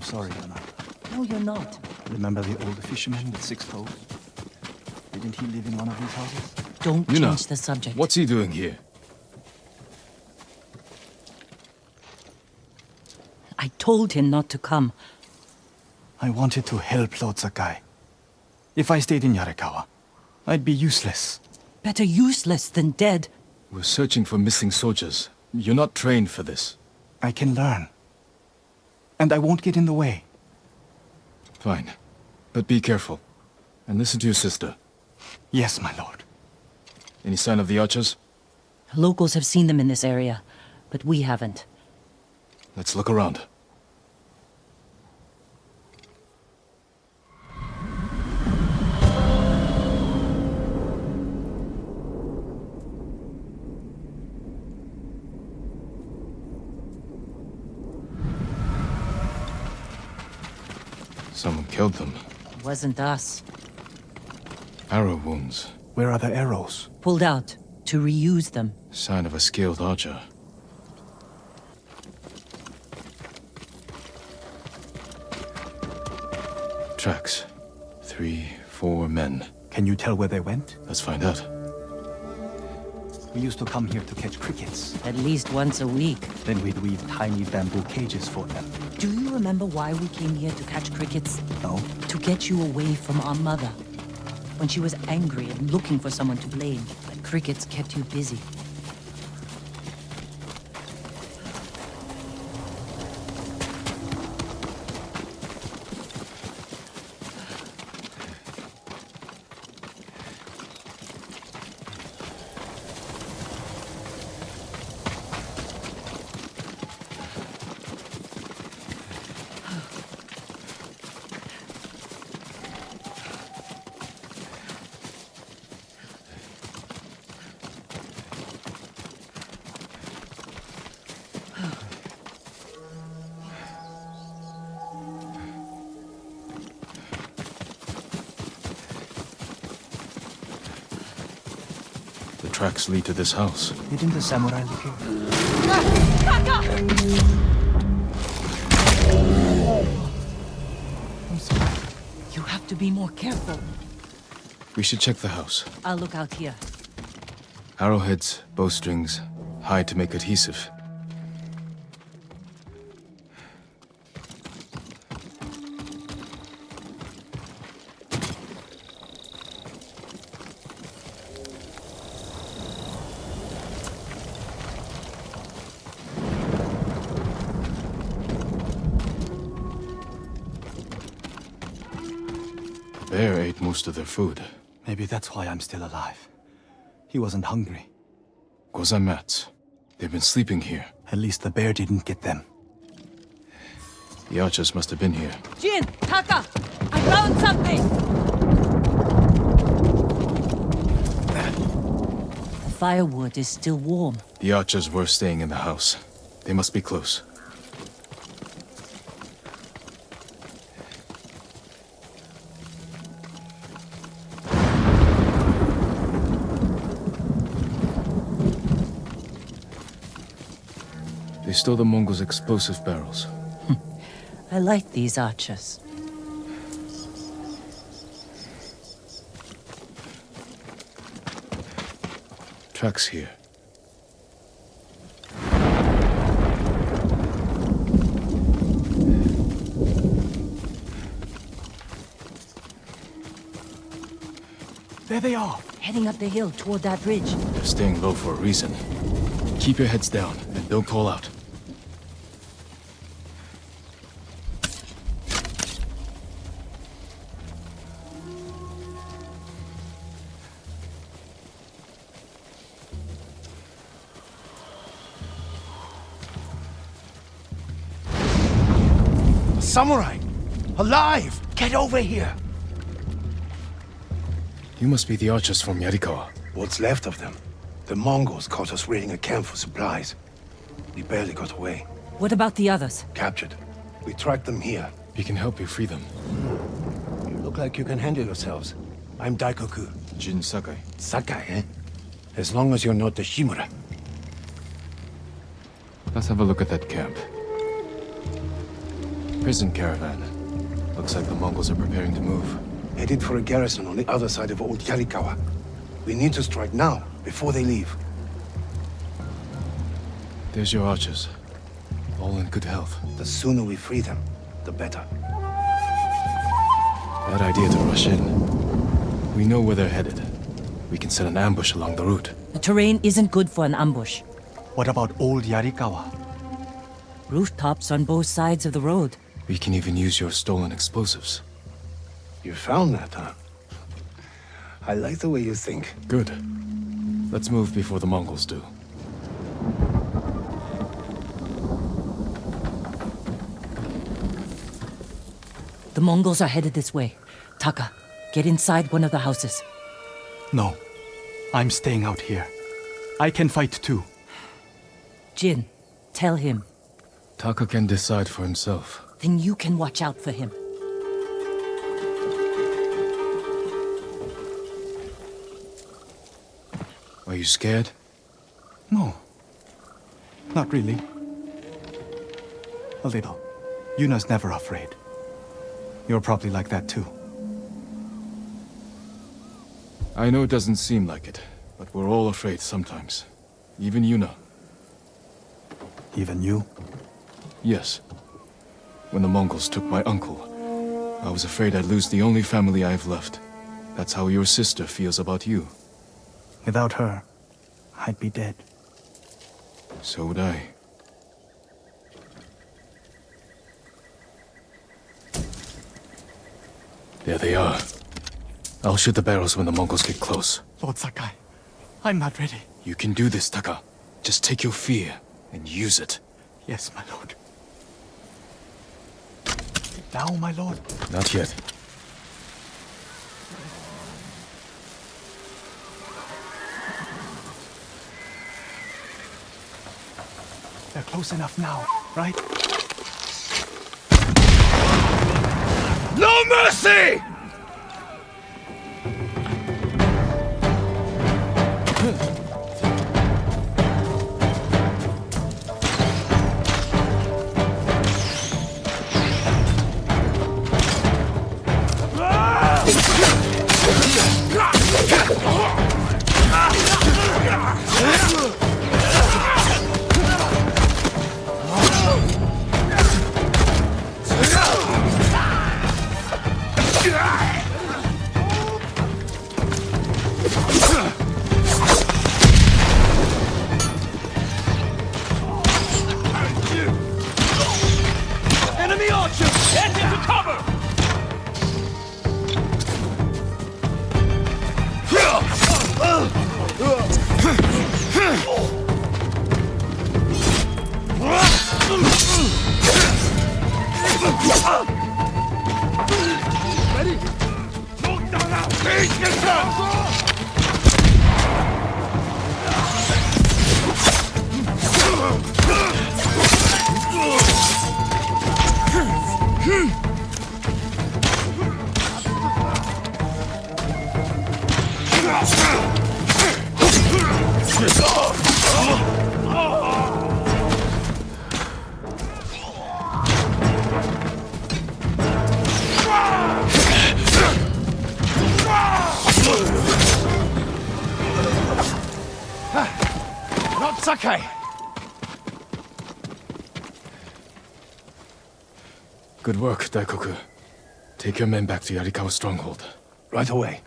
sorry, Anna. No, you're not. Remember the old fisherman with 6 toes? Didn't he live in one of these houses? Don't change the subject. What's he doing here? I told him not to come. I wanted to help Lord Sakai. If I stayed in Yarikawa, I'd be useless. Better useless than dead. We're searching for missing soldiers. You're not trained for this. I can learn. And I won't get in the way. Fine. But be careful. And listen to your sister. Yes, my lord. Any sign of the archers? Locals have seen them in this area, but we haven't. Let's look around. Someone killed them. It wasn't us. Arrow wounds. Where are the arrows? Pulled out to reuse them. Sign of a skilled archer. Tracks. 3, 4 men. Can you tell where they went? Let's find out. We used to come here to catch crickets. At least once a week. Then we'd weave tiny bamboo cages for them. Do you remember why we came here to catch crickets? No? To get you away from our mother. When she was angry and looking for someone to blame, the crickets kept you busy. The tracks lead to this house. Didn't the samurai look here? I'm sorry. You have to be more careful. We should check the house. I'll look out here. Arrowheads, bowstrings, hide to make adhesive. The bear ate most of their food. Maybe that's why I'm still alive. He wasn't hungry. Gozan mats. They've been sleeping here. At least the bear didn't get them. The archers must have been here. Jin! Taka! I found something! The firewood is still warm. The archers were staying in the house. They must be close. They stole the Mongols' explosive barrels. I like these archers. Tracks here. There they are! Heading up the hill toward that ridge. They're staying low for a reason. Keep your heads down and don't call out. A samurai! Alive! Get over here! You must be the archers from Yarikawa. What's left of them? The Mongols caught us raiding a camp for supplies. We barely got away. What about the others? Captured. We tracked them here. We can help you free them. You look like you can handle yourselves. I'm Daikoku. Jin Sakai. Sakai, eh? As long as you're not the Shimura. Let's have a look at that camp. Prison caravan. Looks like the Mongols are preparing to move. Headed for a garrison on the other side of old Yarikawa. We need to strike now, before they leave. There's your archers. All in good health. The sooner we free them, the better. Bad idea to rush in. We know where they're headed. We can set an ambush along the route. The terrain isn't good for an ambush. What about old Yarikawa? Rooftops on both sides of the road. We can even use your stolen explosives. You found that, huh? I like the way you think. Good. Let's move before the Mongols do. The Mongols are headed this way. Taka, get inside one of the houses. No. I'm staying out here. I can fight too. Jin, tell him. Taka can decide for himself. Then you can watch out for him. Are you scared? No. Not really. A little. Yuna's never afraid. You're probably like that too. I know it doesn't seem like it, but we're all afraid sometimes. Even Yuna. Even you? Yes. When the Mongols took my uncle, I was afraid I'd lose the only family I have left. That's how your sister feels about you. Without her, I'd be dead. So would I. There they are. I'll shoot the barrels when the Mongols get close. Lord Sakai, I'm not ready. You can do this, Taka. Just take your fear and use it. Yes, my lord. Now, my lord. Not yet. They're close enough now, right? No mercy! Enemy archers! Get into cover! Ready? Look down now! Face yourself! Not Sakai! Good work, Daikoku. Take your men back to Yarikawa stronghold. Right away.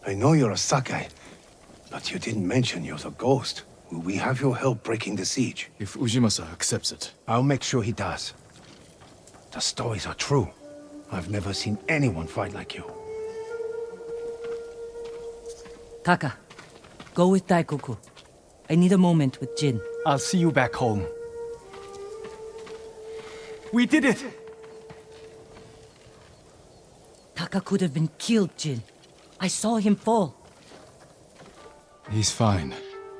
I know you're a Sakai, but you didn't mention you're the ghost. Will we have your help breaking the siege? If Ujimasa accepts it. I'll make sure he does. The stories are true. I've never seen anyone fight like you. Taka, go with Daikoku. I need a moment with Jin. I'll see you back home. We did it! Taka could have been killed, Jin. I saw him fall. He's fine.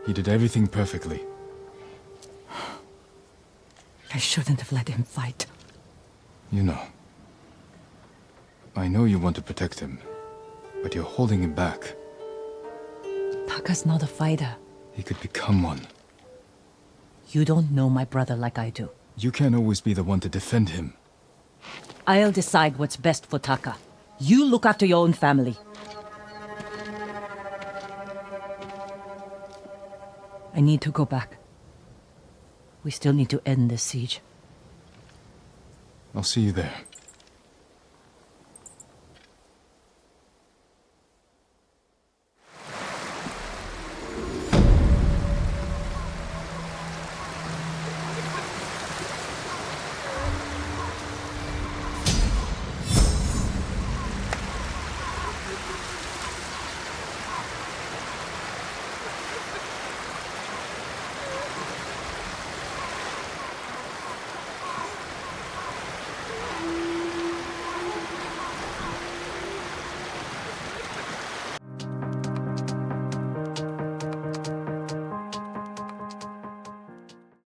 He did everything perfectly. I shouldn't have let him fight. You know. I know you want to protect him, but you're holding him back. Taka's not a fighter. He could become one. You don't know my brother like I do. You can't always be the one to defend him. I'll decide what's best for Taka. You look after your own family. I need to go back. We still need to end this siege. I'll see you there.